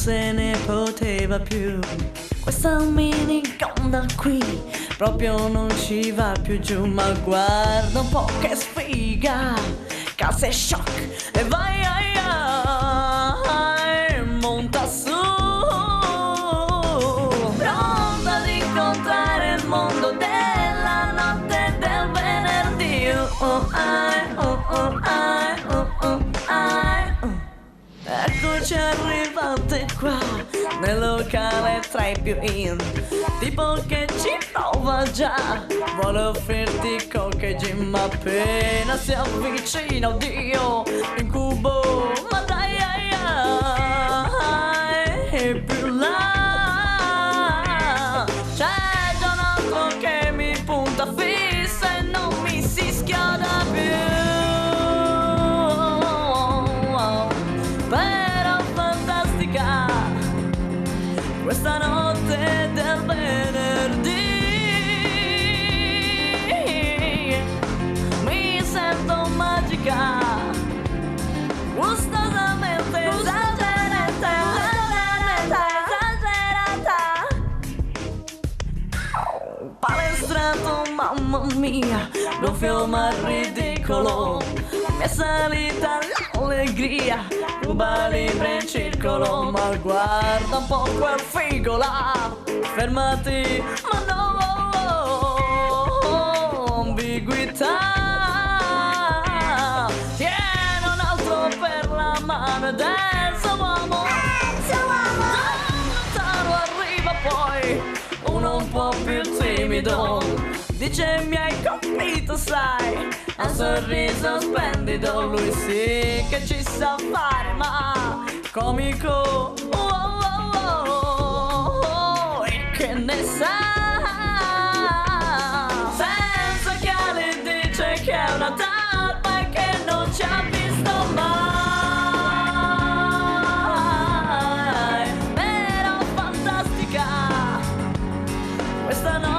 se ne poteva più. Questa minigonda qui proprio non ci va più giù. Ma guarda un po' che sfiga, calza shock e vai ai ai, monta su, pronta ad incontrare il mondo della notte del venerdì. Eccoci arrivate qua nel locale tra i più in, tipo che ci prova già, vuole offrirti coca e gin, ma appena si avvicina, oddio, incubo, ma dai ai ai, e più là c'è già un altro che mi punta fissa e non mi si schioda più. Però fantastica questa notte del venerdì, mi sento magica, gustosamente esagerata, palestrato, mamma mia, gonfio ma ridicolo, mi è salita l'allegria, ruba libri in circolo. Ma guarda un po' quel figo là, fermati, ma no, ambiguità, tieni un altro per la mano ed elsa uomo, lontano arriva poi uno un po' più timido, dice mi hai capito sai, ha un sorriso splendido, lui sì che ci sa fare ma comico, e che ne sa, senza occhiali dice che è una talpa e che non ci ha visto mai, però fantastica questa notte